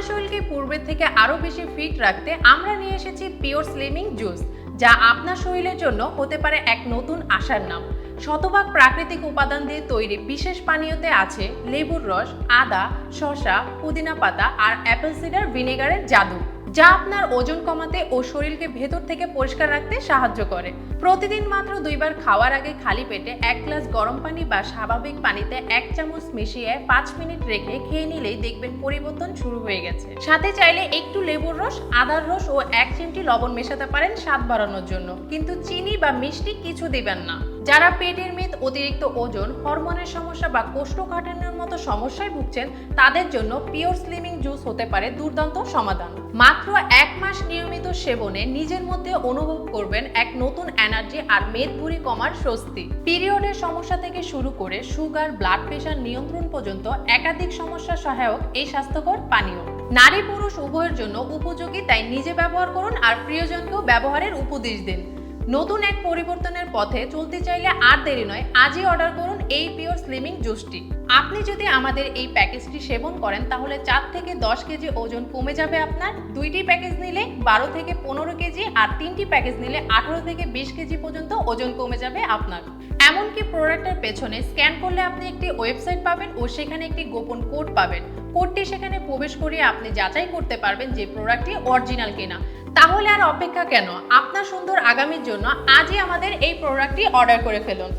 শরীরকে পূর্বের থেকে আরো বেশি ফিট রাখতে আমরা নিয়ে এসেছি পিওর স্লিমিং জুস, যা আপনার শরীরের জন্য হতে পারে এক নতুন আশার নাম। শতভাগ প্রাকৃতিক উপাদান দিয়ে তৈরি বিশেষ পানীয়তে আছে লেবুর রস, আদা, শসা, পুদিনা পাতা আর অ্যাপেল সিডার ভিনেগারের জাদু, যা আপনার ওজন কমাতে ও শরীরকে ভেতর থেকে পরিষ্কার রাখতে সাহায্য করে। প্রতিদিন মাত্র 2 বার খাওয়ার আগে খালি পেটে 1 গ্লাস গরম পানি বা স্বাভাবিক পানিতে 1 চামচ মিশিয়ে 5 মিনিট রেখে খেয়ে নিলেই দেখবেন পরিবর্তন শুরু হয়ে গেছে। সাথে চাইলে একটু লেবুর রস, আদার রস ও 1 চিমটি লবণ মেশাতে পারেন স্বাদ বাড়ানোর জন্য, কিন্তু চিনি বা মিষ্টি কিছু দিবেন না। যারা পেটের মেদ, অতিরিক্ত ওজন, হরমোনের সমস্যা বা কোষ্ঠকাঠিন্যের মতো সমস্যায় ভুগছেন, তাদের জন্য পিওর স্লিমিং জুস হতে পারে দুর্দান্ত সমাধান। মাত্র 1 মাস নিয়মিত সেবনে নিজের মধ্যে অনুভব করবেন এক নতুন এনার্জি আর মেদ ভুঁড়ি কমার স্বস্তি। পিরিয়ডের সমস্যা থেকে শুরু করে সুগার, ব্লাড প্রেশার নিয়ন্ত্রণ পর্যন্ত একাধিক সমস্যা সহায়ক এই স্বাস্থ্যকর পানীয় নারী পুরুষ উভয়ের জন্য উপযোগী, তাই নিজে ব্যবহার করুন আর প্রিয়জনকেও ব্যবহারের উপদেশ দিন। নতুন এক পরিবর্তনের পথে চলতে চাইলে আর দেরি নয়, আজই অর্ডার করুন এই পিওর স্লিমিং জুসটি। আপনি যদি আমাদের এই প্যাকেজটি সেবন করেন তাহলে 4 থেকে 10 কেজি ওজন কমে যাবে আপনার। 2টি প্যাকেজ নিলে 12 থেকে 15 কেজি আর 3টি প্যাকেজ নিলে 18 থেকে 20 কেজি পর্যন্ত ওজন কমে যাবে আপনার। এমনকি প্রোডাক্টের পেছনে স্ক্যান করলে আপনি একটি ওয়েবসাইট পাবেন ও সেখানে একটি গোপন কোড পাবেন। কোডটি সেখানে প্রবেশ করিয়ে আপনি যাচাই করতে পারবেন যে প্রোডাক্টটি অরিজিনাল কিনা। তাহলে আর অপেক্ষা কেন? আপনার সুন্দর আগামীর জন্য আজই আমাদের এই প্রোডাক্টটি অর্ডার করে ফেলুন।